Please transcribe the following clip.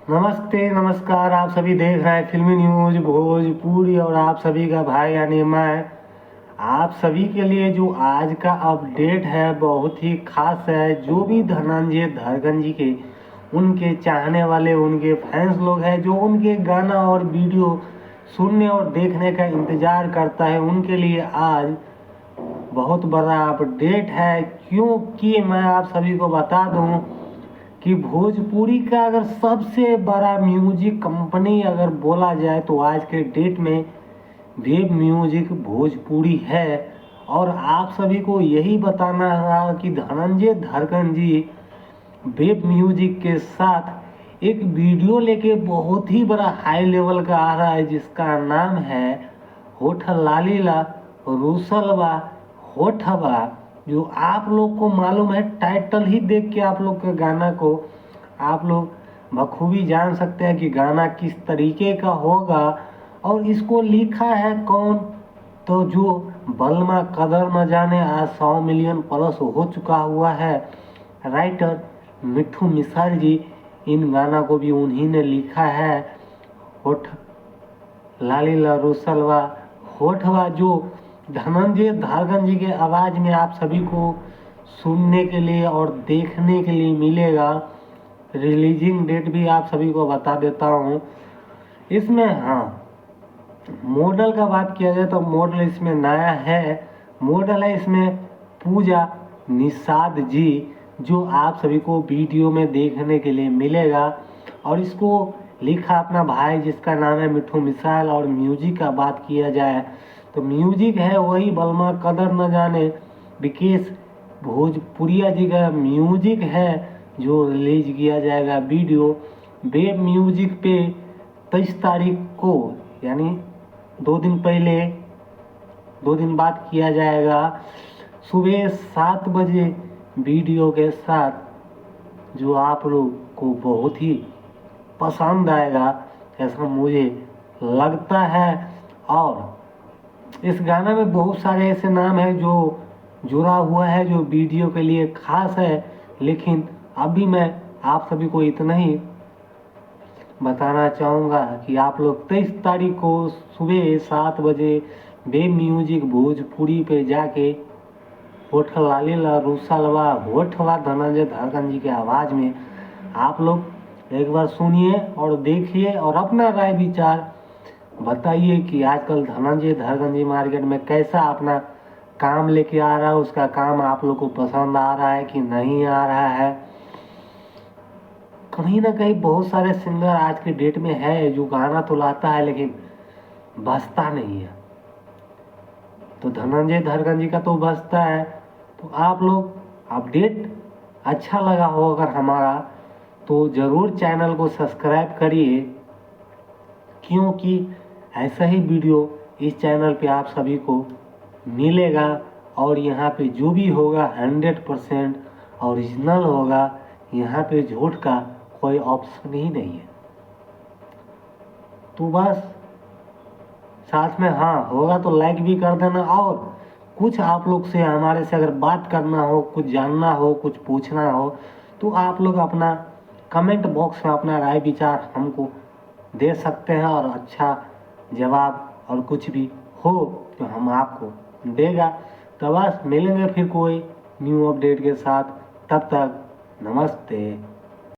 नमस्ते नमस्कार, आप सभी देख रहे हैं फिल्मी न्यूज भोजपुरी और आप सभी का भाई यानी मैं आप सभी के लिए जो आज का अपडेट है बहुत ही खास है। जो भी धनंजय धड़कन जी के उनके चाहने वाले उनके फैंस लोग हैं जो उनके गाना और वीडियो सुनने और देखने का इंतज़ार करता है, उनके लिए आज बहुत बड़ा अपडेट है। क्योंकि मैं आप सभी को बता दूं कि भोजपुरी का अगर सबसे बड़ा म्यूजिक कंपनी अगर बोला जाए तो आज के डेट में वेब म्यूजिक भोजपुरी है। और आप सभी को यही बताना रहा कि धनंजय धड़कन जी वेब म्यूजिक के साथ एक वीडियो लेके बहुत ही बड़ा हाई लेवल का आ रहा है जिसका नाम है होठ लालीला रूसलवा होठवा। जो आप लोग को मालूम है, टाइटल ही देख के आप लोग के गाना को आप लोग बखूबी जान सकते हैं कि गाना किस तरीके का होगा। और इसको लिखा है कौन, तो जो बलमा कदर न जाने आज 100 मिलियन प्लस हो चुका हुआ है राइटर मिट्ठू मिसाल जी। इन गाना को भी उन्हीं ने लिखा है। होठ लालीला रोसलवा होठवा जो धनंजय धड़कन जी के आवाज़ में आप सभी को सुनने के लिए और देखने के लिए मिलेगा। रिलीजिंग डेट भी आप सभी को बता देता हूँ। इसमें मॉडल का बात किया जाए तो मॉडल इसमें नया है। मॉडल है इसमें पूजा निषाद जी, जो आप सभी को वीडियो में देखने के लिए मिलेगा। और इसको लिखा अपना भाई जिसका नाम है मिट्ठू मिसाल। और म्यूजिक का बात किया जाए तो म्यूजिक है वही बलमा कदर न जाने विकेश भोजपुरिया जी का म्यूजिक है जो रिलीज किया जाएगा वीडियो वेब म्यूजिक पे 23 तारीख को, यानी 2 दिन पहले 2 दिन बाद किया जाएगा सुबह 7 बजे वीडियो के साथ, जो आप लोग को बहुत ही पसंद आएगा ऐसा मुझे लगता है। और इस गाना में बहुत सारे ऐसे नाम हैं जो जुड़ा हुआ है जो वीडियो के लिए खास है। लेकिन अभी मैं आप सभी को इतना ही बताना चाहूँगा कि आप लोग 23 तारीख को सुबह 7 बजे वेब म्यूजिक भोजपुरी पे जाके होठ लालीला रूसलवा होठवा धनंजय धड़कन जी के आवाज़ में आप लोग एक बार सुनिए और देखिए और अपना राय विचार बताइए कि आजकल धनंजय धड़कन जी मार्केट में कैसा अपना काम लेके आ रहा है। उसका काम आप लोग को पसंद आ रहा है कि नहीं आ रहा है। कहीं ना कहीं बहुत सारे सिंगर आज के डेट में है जो गाना तो लाता है लेकिन बजता नहीं है, तो धनंजय धड़कन जी का तो बजता है। तो आप लोग अपडेट अच्छा लगा हो अगर हमारा, तो ज़रूर चैनल को सब्सक्राइब करिए, क्योंकि ऐसा ही वीडियो इस चैनल पे आप सभी को मिलेगा। और यहाँ पे जो भी होगा 100% ओरिजिनल होगा। यहाँ पे झूठ का कोई ऑप्शन ही नहीं है। तो बस साथ में होगा तो लाइक भी कर देना। और कुछ आप लोग से हमारे से अगर बात करना हो, कुछ जानना हो, कुछ पूछना हो, तो आप लोग अपना कमेंट बॉक्स में अपना राय विचार हमको दे सकते हैं। और अच्छा जवाब और कुछ भी हो तो हम आपको देगा। तो बस मिलेंगे फिर कोई न्यू अपडेट के साथ, तब तक नमस्ते।